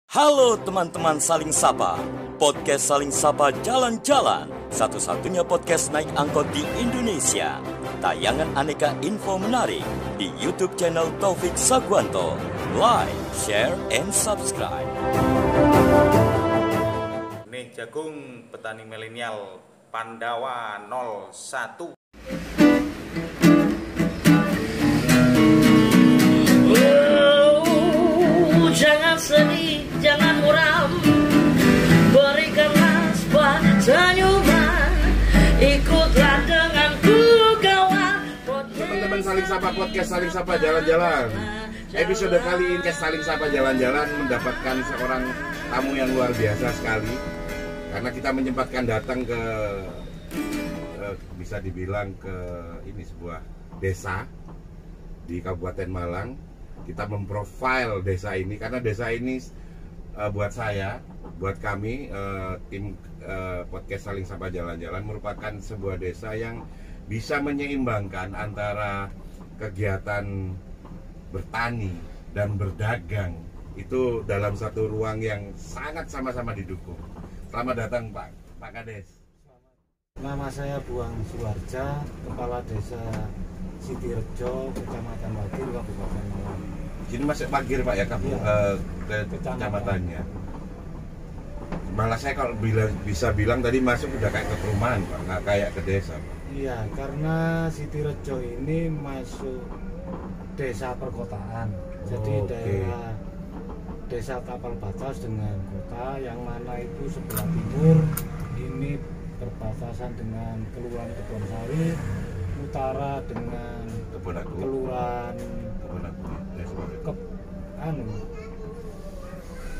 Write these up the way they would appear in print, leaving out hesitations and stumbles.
Halo teman-teman Saling Sapa, podcast Saling Sapa Jalan-Jalan, satu-satunya podcast naik angkot di Indonesia. Tayangan aneka info menarik di YouTube channel Taufik Sagwanto. Like, share, and subscribe. Nih jagung petani milenial Pandawa 01. Jangan sedih, jangan muram, berikanlah sebuah senyuman, ikutlah denganku kawan. Teman-teman Saling Sapa podcast Saling Sapa Jalan-Jalan. Episode kali ini Saling Sapa Jalan-Jalan mendapatkan seorang tamu yang luar biasa sekali, karena kita menyempatkan datang ke bisa dibilang ke ini sebuah desa di Kabupaten Malang. Kita memprofile desa ini karena desa ini buat saya, buat kami tim podcast Saling Sapa Jalan-Jalan merupakan sebuah desa yang bisa menyeimbangkan antara kegiatan bertani dan berdagang itu dalam satu ruang yang sangat sama-sama didukung. Selamat datang Pak Kades. Nama saya Buang Suwarja, Kepala Desa Sitirejo, Kecamatan Wagir, Kabupaten Malang. Ini masih Wagir Pak ya, ke kecamatannya. Malah saya kalau bisa bilang tadi masuk udah kayak ke perumahan Pak, nggak kayak ke desa Pak. Iya, karena Sitirejo ini masuk desa perkotaan. Jadi daerah desa tapal batas dengan kota, yang mana itu sebelah timur ini berbatasan dengan Kelurahan Kebonsari, utara dengan Kelurahan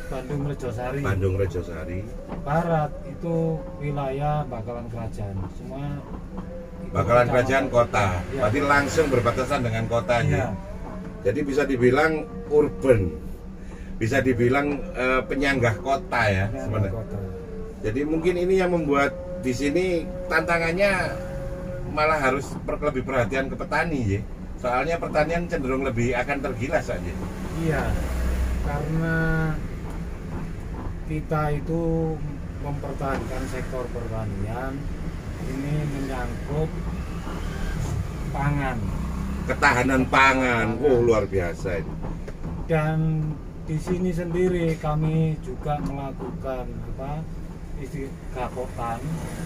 Bandung Rejosari. Barat itu wilayah Bakalan Kerajaan. Semua Bakalan Kerajaan kota. Ya. Berarti langsung berbatasan dengan kotanya. Ya. Jadi bisa dibilang urban. Bisa dibilang penyanggah kota ya sebenarnya. Kota. Jadi mungkin ini yang membuat di sini tantangannya malah harus lebih perhatian ke petani ya. Soalnya pertanian cenderung lebih akan tergilas saja. Iya, karena kita itu mempertahankan sektor pertanian, ini menyangkut pangan. Ketahanan pangan, luar biasa ini. Dan di sini sendiri kami juga melakukan gapotan,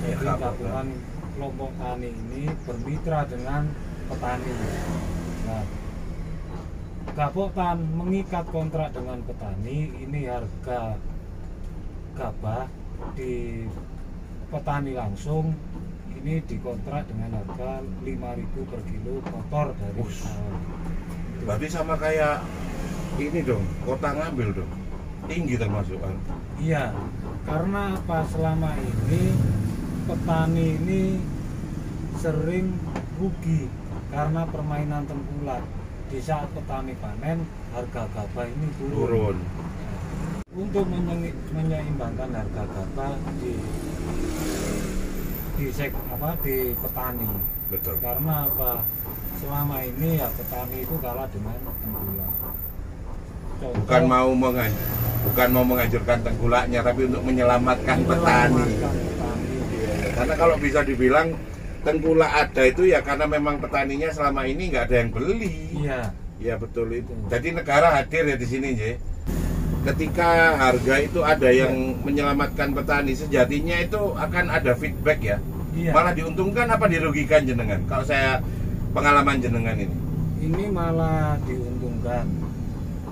jadi gabungan kelompok tani ini bermitra dengan petani. Nah, gapotan mengikat kontrak dengan petani, ini harga gabah di petani langsung ini dikontrak dengan harga 5.000 per kilo kotor dari sawah. Berarti sama kayak ini dong, kota ngambil dong, tinggi termasuk kan? Iya, karena apa, selama ini petani ini sering rugi karena permainan tengkulak. Di saat petani panen, harga gabah ini turun. Untuk menyeimbangkan harga gabah di petani. Betul. Karena apa? Selama ini ya petani itu kalah dengan tengkulak. Bukan mau menghancurkan tengkulaknya, tapi untuk menyelamatkan petani. Karena kalau bisa dibilang tengkulak ada itu ya karena memang petaninya selama ini nggak ada yang beli. Iya. Iya betul itu. Jadi negara hadir ya di sini, J. Ketika harga itu ada yang menyelamatkan petani, sejatinya itu akan ada feedback ya. Iya. Malah diuntungkan apa dirugikan jenengan? Kalau saya pengalaman jenengan ini. Ini malah diuntungkan.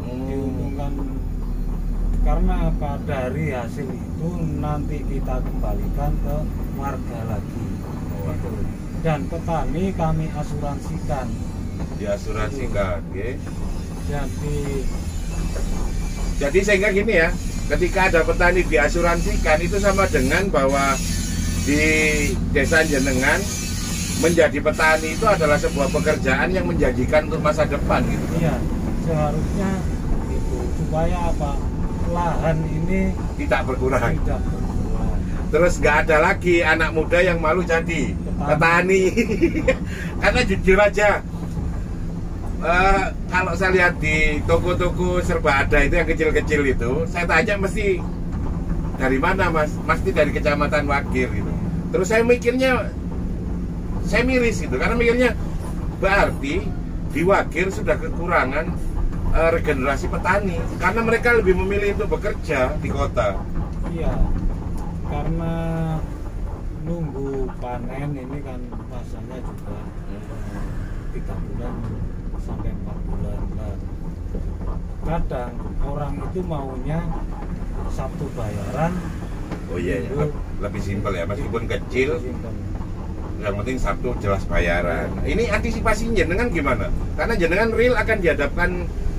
Diuntungkan karena apa? Dari hasil itu nanti kita kembalikan ke warga lagi. Gitu. Dan petani kami asuransikan. Diasuransikan, ya. Jadi sehingga gini ya, ketika ada petani diasuransikan itu sama dengan bahwa di desa jenengan menjadi petani itu adalah sebuah pekerjaan yang menjanjikan untuk masa depan gitu. Iya, seharusnya itu supaya apa? Lahan ini tidak berkurang. Terus nggak ada lagi anak muda yang malu jadi petani. Karena jujur aja, Kalau saya lihat di toko-toko serba ada itu yang kecil-kecil itu, saya tanya mesti dari mana mas? Mesti dari Kecamatan Wagir gitu. Terus saya mikirnya, saya miris gitu, karena mikirnya berarti di Wagir sudah kekurangan regenerasi petani, karena mereka lebih memilih untuk bekerja di kota. Iya, karena nunggu panen ini kan masanya juga 3 bulan sampai 4 bulan. Nah, kadang orang itu maunya Sabtu bayaran. Oh iya, Minggu lebih simpel ya, meskipun kecil, simpen. yang penting Sabtu jelas bayaran. Ini antisipasinya jenengan gimana? Karena jenengan real akan dihadapkan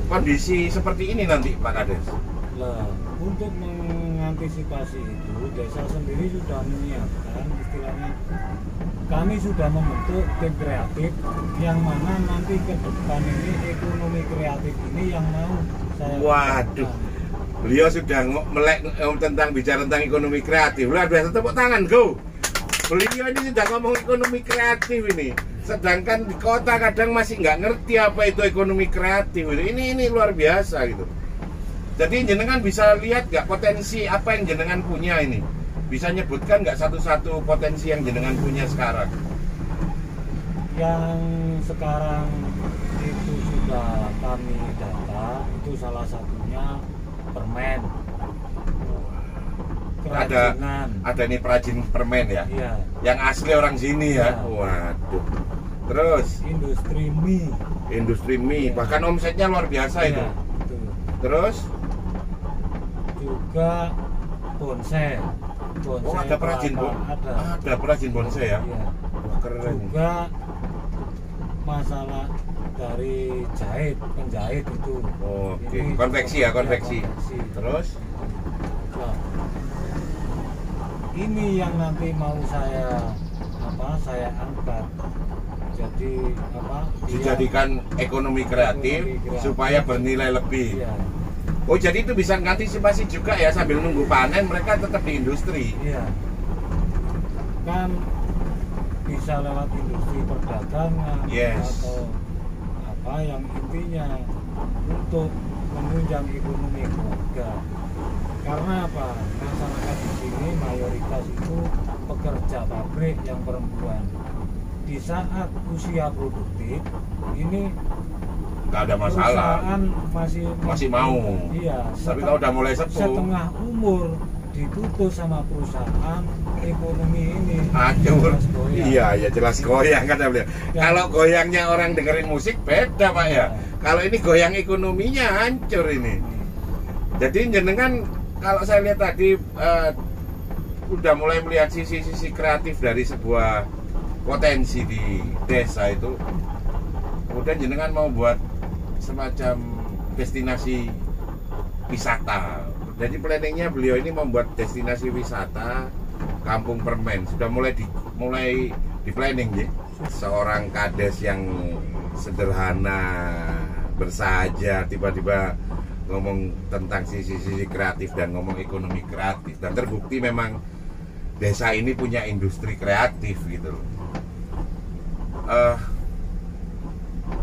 kondisi seperti ini nanti Pak Kades. Lah, untuk mengantisipasi itu, desa sendiri sudah menyiapkan istilahnya. Kami sudah membentuk tim kreatif yang mana nanti ke depan ini ekonomi kreatif ini yang mau saya Waduh, beliau sudah melek bicara tentang ekonomi kreatif. Luar biasa, tepuk tangan, go. Beliau ini sudah ngomong ekonomi kreatif ini. Sedangkan di kota kadang masih nggak ngerti apa itu ekonomi kreatif. Ini luar biasa gitu. Jadi jenengan bisa lihat nggak potensi apa yang jenengan punya ini? Bisa nyebutkan nggak satu-satu potensi yang jenengan punya sekarang? Yang sekarang itu sudah kami data, itu salah satunya permen. Kerajinan. Ada nih perajin permen ya? Iya. Yang asli orang sini ya? Iya. Waduh. Terus Industri mie. industri mie, Iya. bahkan omsetnya luar biasa itu. Iya, betul. Terus Juga bonsai. oh ada perajin kelapa, ada perajin bonsai ya? Iya. Wah, keren. Juga masalah dari jahit, penjahit itu. Oke, Ini konveksi ya, konveksi. Ya, konveksi. Terus Nah, ini yang nanti mau saya angkat. Jadi dijadikan ekonomi kreatif Ekonomi kreatif. supaya bernilai lebih. Iya, Oh, jadi itu bisa mengantisipasi juga ya, sambil nunggu panen mereka tetap di industri. iya. Kan bisa lewat industri perdagangan Yes. atau apa yang intinya untuk menunjang ekonomi keluarga. Karena apa? Masyarakat di sini mayoritas itu pekerja pabrik yang perempuan. Di saat usia produktif ini Nggak ada masalah. perusahaan Masih mau. Iya. Tapi kalau udah mulai sepuh, setengah umur diputus sama perusahaan, ekonomi ini aduh, jelas goyang. iya jelas goyang kata beliau. Ya. Kalau goyangnya orang dengerin musik beda Pak ya. Ya. Kalau ini goyang ekonominya hancur ini. Jadi jenengan kalau saya lihat tadi udah mulai melihat sisi-sisi kreatif dari sebuah potensi di desa itu. Kemudian jenengan mau buat semacam destinasi wisata. Jadi planningnya beliau ini membuat destinasi wisata Kampung Permen. Sudah mulai di planning ya. Seorang kades yang sederhana, bersahaja, tiba-tiba ngomong tentang sisi-sisi kreatif dan ngomong ekonomi kreatif, dan terbukti memang desa ini punya industri kreatif gitu loh.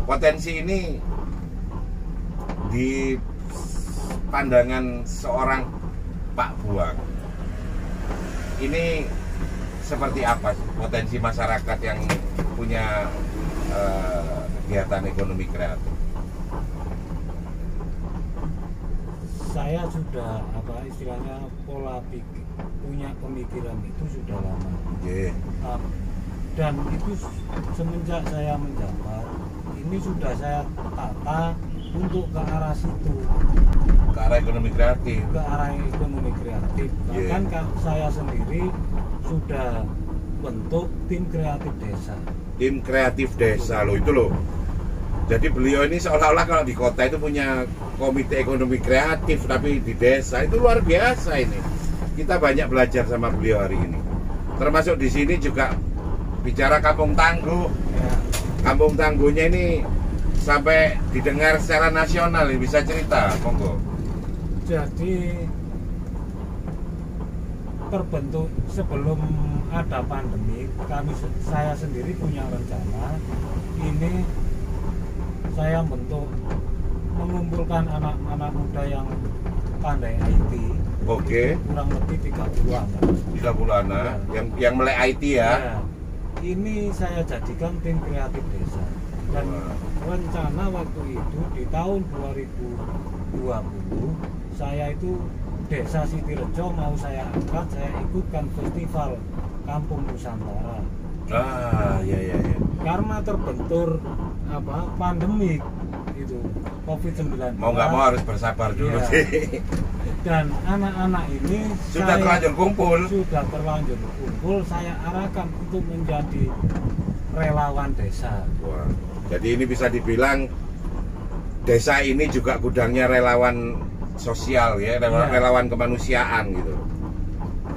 Potensi ini di pandangan seorang Pak Buang ini seperti apa sih potensi masyarakat yang punya kegiatan ekonomi kreatif? Saya sudah istilahnya pola pikir, punya pemikiran itu sudah lama. Yeah. Dan itu semenjak saya menjabat ini sudah saya tata untuk ke arah situ, Ke arah ekonomi kreatif. ke arah ekonomi kreatif. Bahkan saya sendiri sudah bentuk tim kreatif desa. Tim kreatif desa loh itu loh. Jadi beliau ini seolah-olah kalau di kota itu punya komite ekonomi kreatif, tapi di desa itu luar biasa ini. Kita banyak belajar sama beliau hari ini. Termasuk di sini juga bicara Kampung Tangguh. Ya, Kampung Tangguhnya ini sampai didengar secara nasional, bisa cerita, monggo. jadi terbentuk sebelum ada pandemi, saya sendiri punya rencana ini saya mengumpulkan anak-anak muda yang pandai IT. Oke. Kurang lebih 30-an. 30-an yang melek IT ya. Ya. Ini saya jadikan tim kreatif desa. Dan rencana waktu itu di tahun 2020 saya itu Desa Sitirejo mau saya angkat, saya ikutkan festival Kampung Nusantara. Iya. Karena terbentur pandemik itu COVID-19. Mau nggak mau harus bersabar dulu sih. Dan anak-anak ini sudah terlanjur kumpul, saya arahkan untuk menjadi relawan desa. Wah, jadi ini bisa dibilang desa ini juga gudangnya relawan sosial ya, relawan kemanusiaan gitu.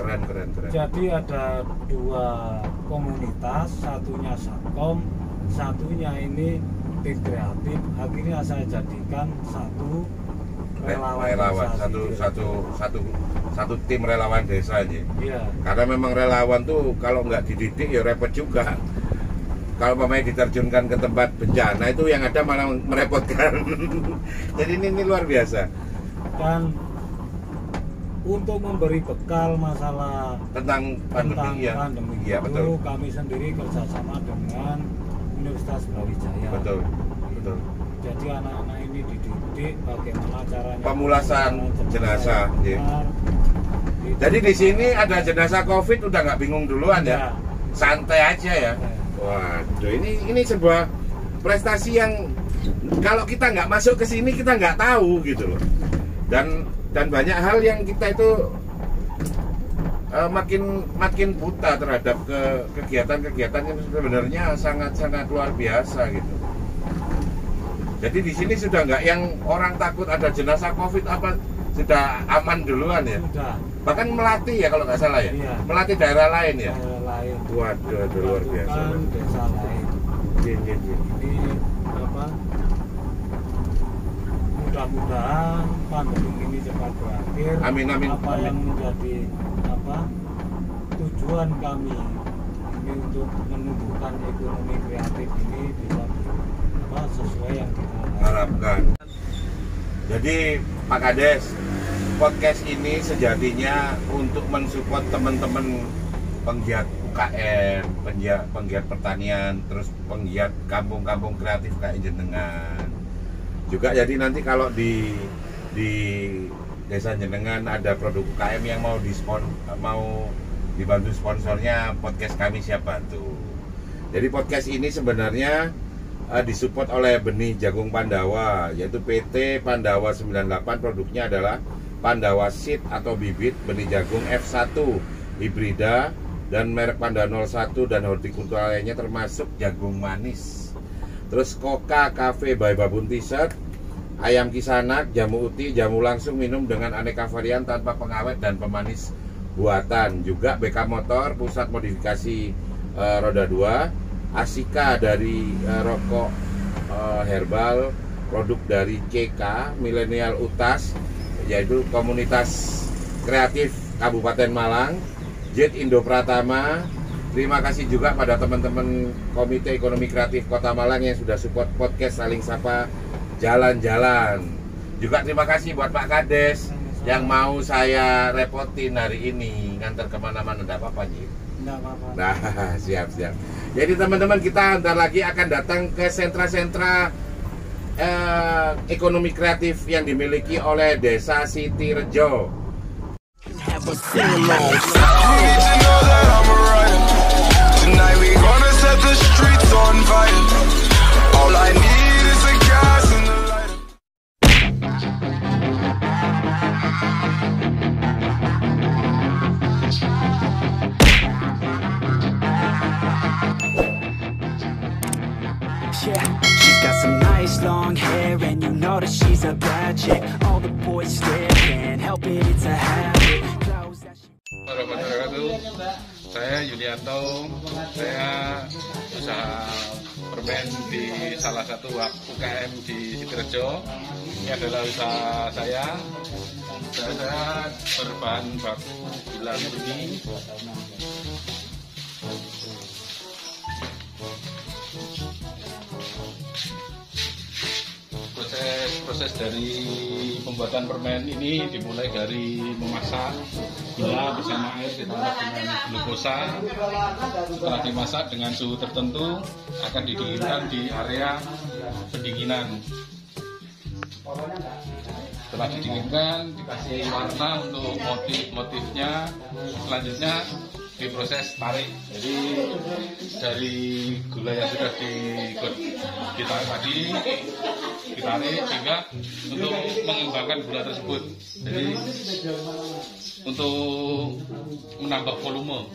Keren. Jadi ada 2 komunitas, satunya Satkom, satunya ini tim kreatif. Akhirnya saya jadikan satu relawan satu tim relawan desa aja. Iya. Karena memang relawan tuh kalau nggak dididik ya repot juga. Kalau pemain diterjunkan ke tempat bencana itu yang ada malah merepotkan. Jadi ini luar biasa. Dan untuk memberi bekal masalah tentang pandemi itu, betul. Kami sendiri kerjasama dengan Universitas Brawijaya. Betul. Jadi anak-anak ini dididik bagaimana caranya pemulasan jenazah. Jadi di sini ada jenazah COVID udah nggak bingung duluan ya, santai aja ya. Waduh, ini sebuah prestasi yang kalau kita nggak masuk ke sini kita nggak tahu gitu loh. Dan banyak hal yang kita itu makin buta terhadap kegiatan-kegiatan yang sebenarnya sangat luar biasa gitu. Jadi di sini sudah nggak yang orang takut ada jenazah COVID apa, sudah aman duluan ya. Sudah. Bahkan melatih ya kalau nggak salah ya. Iya. Melatih daerah lain ya. Daerah lain. Waduh, luar biasa. Desa lain. Ini mudah-mudahan pandemi ini cepat berakhir. Amin. Yang menjadi tujuan kami ini untuk menumbuhkan ekonomi kreatif ini bisa sesuai yang kita harapkan. Jadi Pak Kades, podcast ini sejatinya untuk mensupport teman-teman penggiat UKM, penggiat pertanian, terus penggiat kampung-kampung kreatif kayak jenengan. Juga jadi nanti kalau di desa jenengan ada produk UKM yang mau dibantu sponsornya, podcast kami siap bantu. Jadi podcast ini sebenarnya disupport oleh Benih Jagung Pandawa, yaitu PT Pandawa 98. Produknya adalah Pandawa Seed atau bibit benih jagung F1 hibrida, dan merek Pandawa 01 dan hortikultura lainnya termasuk jagung manis. Terus Koka Cafe by Babun T-shirt, ayam kisanak, jamu uti, jamu langsung minum dengan aneka varian tanpa pengawet dan pemanis buatan. Juga BK Motor, pusat modifikasi roda 2, Asika dari rokok herbal, produk dari CK Milenial Utas, yaitu komunitas kreatif Kabupaten Malang, Jet Indo Pratama. Terima kasih juga pada teman-teman Komite Ekonomi Kreatif Kota Malang yang sudah support podcast Saling Sapa Jalan-Jalan. Juga terima kasih buat Pak Kades yang mau saya repotin hari ini, ngantar kemana-mana. Enggak apa-apa, Ji? Enggak apa-apa. Nah, siap. Jadi teman-teman, kita ntar lagi akan datang ke sentra-sentra ekonomi kreatif yang dimiliki oleh Desa Sitirejo. Tonight we gonna set the streets on fire. All I need is a gas and a lighter. Yeah, she's got some nice long hair, and you know that she's a bad chick. All the boys stare, can't help it, it's a habit. Clothes that she... Saya Yulianto, saya usaha permen di salah satu UKM di Sitirejo. Ini adalah usaha saya. Saya berbahan baku gula murni. proses dari pembuatan permen ini dimulai dari memasak gula bersama air ditambah dengan glukosa. Setelah dimasak dengan suhu tertentu akan didinginkan di area pendinginan. Setelah didinginkan dikasih warna untuk motifnya. Selanjutnya diproses tarik. Jadi dari gula yang sudah ditarik tadi ditarik sehingga untuk mengembangkan gula tersebut. Jadi untuk menambah volume.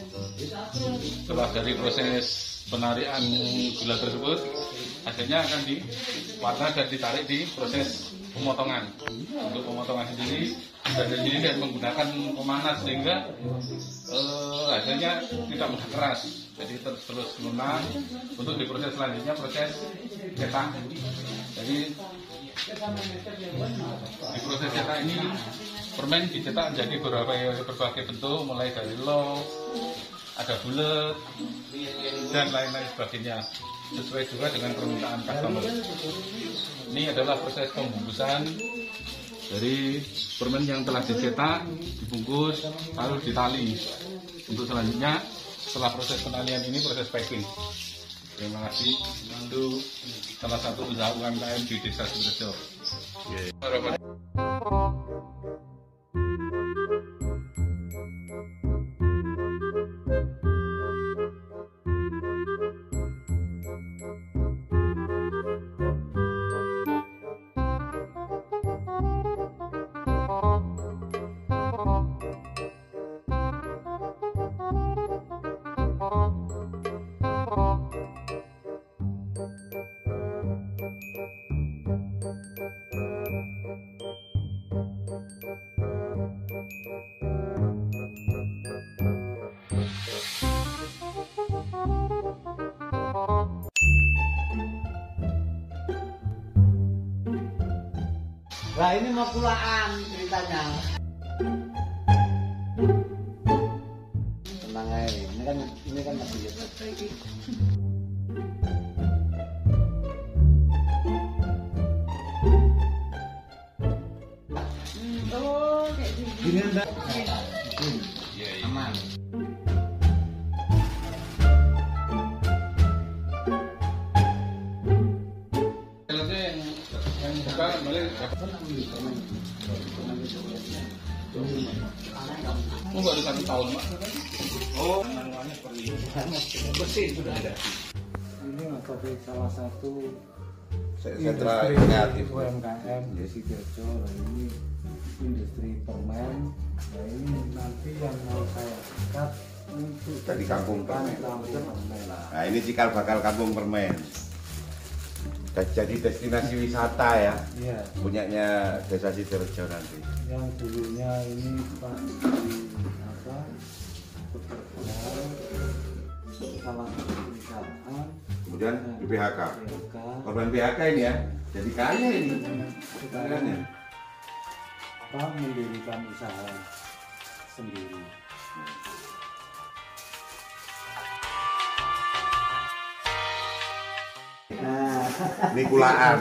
Setelah dari proses penarikan gula tersebut, hasilnya akan diwarna dan ditarik di proses pemotongan. Untuk pemotongan sendiri dari sini dan menggunakan pemanas sehingga hasilnya tidak mudah keras. Jadi terus lunak. Untuk diproses selanjutnya proses cetak. Jadi di proses cetak ini permen dicetak menjadi berbagai bentuk, mulai dari loaf, ada bulat dan lain-lain sebagainya, sesuai juga dengan permintaan customer. Ini adalah proses pembungkusan dari permen yang telah dicetak, dibungkus, lalu ditali. Untuk selanjutnya, setelah proses penalian ini, proses packing. Terima kasih. Itu salah satu usaha UMKM di Desa Sidorejo. Nah ini mau pulaan ceritanya. Tenang aja, ini kan masih gini Mbak. Aman. Oh, baru 1 tahun, Pak. Oh, bersih sudah ada. Ini sebagai salah satu sentra industri kreatif UMKM di Sidoarjo. Nah, ini industri permen. Nah, ini nanti yang mau saya angkat untuk Jadi kampung permen. permen. Nah ini cikal bakal kampung permen. Jadi destinasi wisata ya, Iya. punyanya Desa Sidorejo nanti. Yang dulunya ini Pak bekerja salah satu perusahaan. Kemudian di PHK. PHK. Korban PHK ini ya, jadi kaya ini. Sekarang Kayaknya. Pak mendirikan usaha sendiri. Ini kulaan.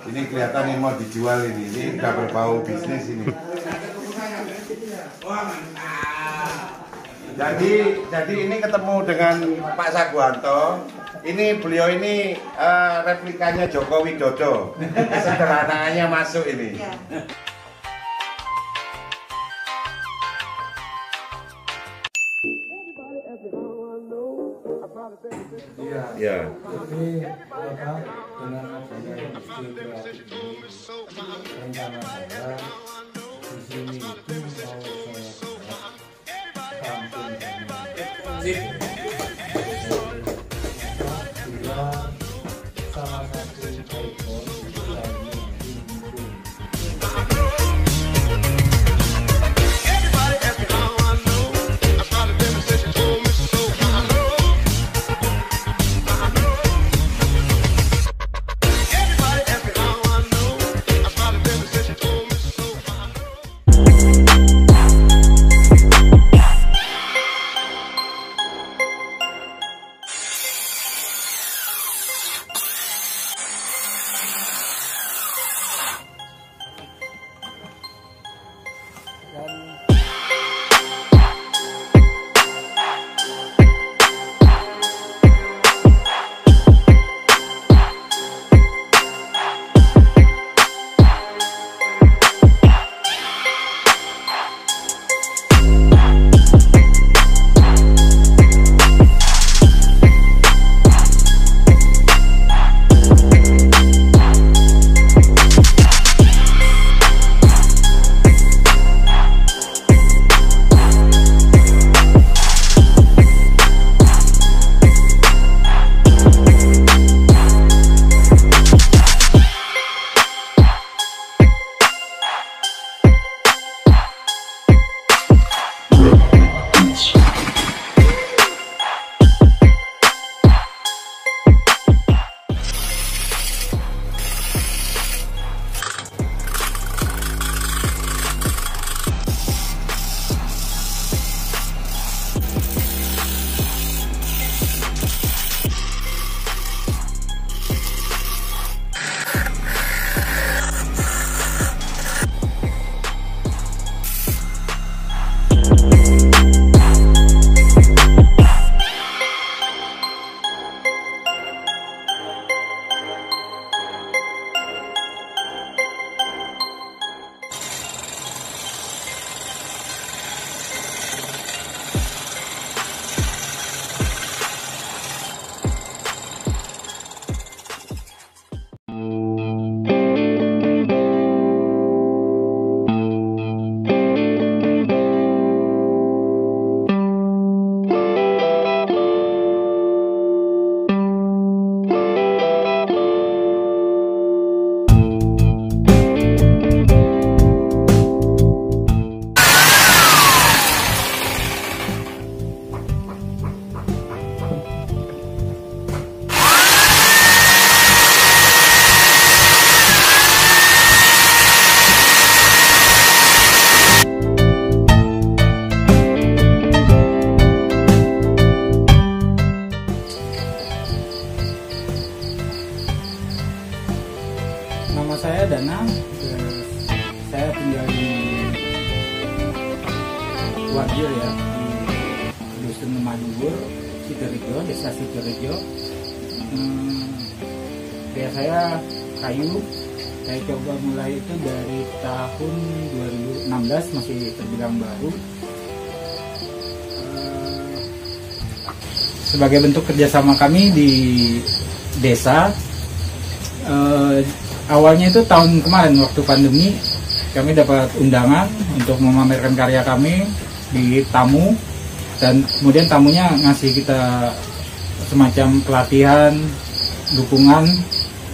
Ini kelihatan ini mau dijual ini. Ini udah berbau bisnis ini. Jadi ini ketemu dengan Pak Saguanto. Ini beliau ini replikanya Joko Widodo. Sederhananya masuk ini. Iya. Ya. Jadi apa dengan adanya industri kreatif ini rencana saya di sini itu mau saya buat kampung permen. Bila salah satu ikon usaha ini muncul. Nama saya Danang, saya tinggal di Warjo ya, di Dusun Madubur, Sidorejo, Desa Sidorejo. Ya saya kayu, saya coba mulai itu dari tahun 2016, masih terbilang baru. Sebagai bentuk kerjasama kami di desa, awalnya itu tahun kemarin waktu pandemi kami dapat undangan untuk memamerkan karya kami di tamu, dan kemudian tamunya ngasih kita semacam pelatihan dukungan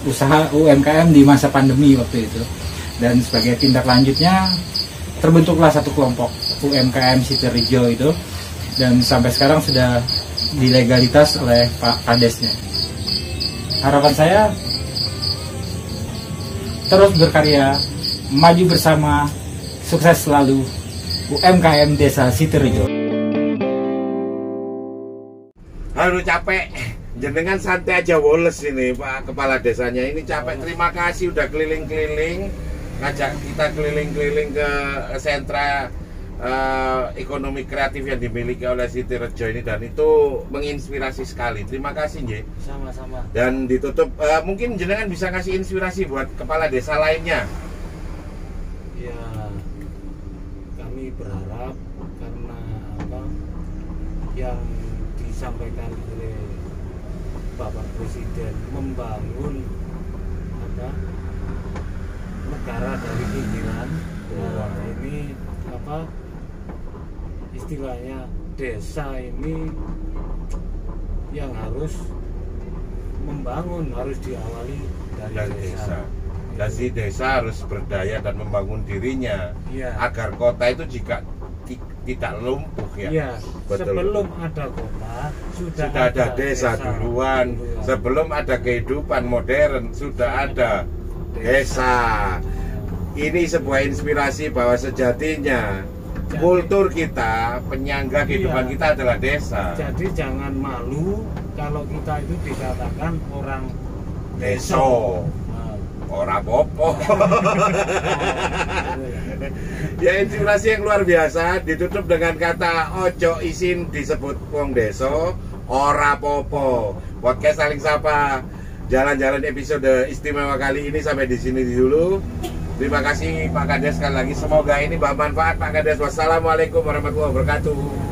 usaha UMKM di masa pandemi waktu itu. Dan sebagai tindak lanjutnya terbentuklah satu kelompok UMKM Sidorejo itu, dan sampai sekarang sudah dilegalitas oleh Pak Kadesnya. Harapan saya terus berkarya, maju bersama, sukses selalu UMKM Desa Sidorejo. Aduh capek, jenengan santai aja woles ini Pak Kepala Desanya, ini capek. Terima kasih udah keliling-keliling, ngajak kita keliling-keliling ke sentra ekonomi kreatif yang dimiliki oleh Sidorejo ini, dan itu menginspirasi sekali. Terima kasih Nje. Sama-sama. Dan ditutup, mungkin jenengan bisa ngasih inspirasi buat kepala desa lainnya. Ya, kami berharap karena apa yang disampaikan oleh Bapak Presiden membangun apa negara dari pinggiran. Nah, ini apa istilahnya desa ini yang harus membangun, harus diawali dari desa. Dan si desa harus berdaya dan membangun dirinya, ya, agar kota itu juga tidak lumpuh ya. Ya, betul. Sebelum ada kota sudah ada desa duluan. Sebelum ada kehidupan modern sudah ada desa. Ini sebuah inspirasi bahwa sejatinya kultur kita, penyangga kehidupan kita adalah desa. Jadi jangan malu kalau kita itu dikatakan orang deso. Ora popo. Ya, inspirasi yang luar biasa ditutup dengan kata ojo isin disebut wong deso ora popo. Podcast Saling Sapa jalan-jalan episode istimewa kali ini sampai di sini dulu. Terima kasih Pak Kades sekali lagi. Semoga ini bermanfaat Pak Kades. Wassalamualaikum warahmatullahi wabarakatuh.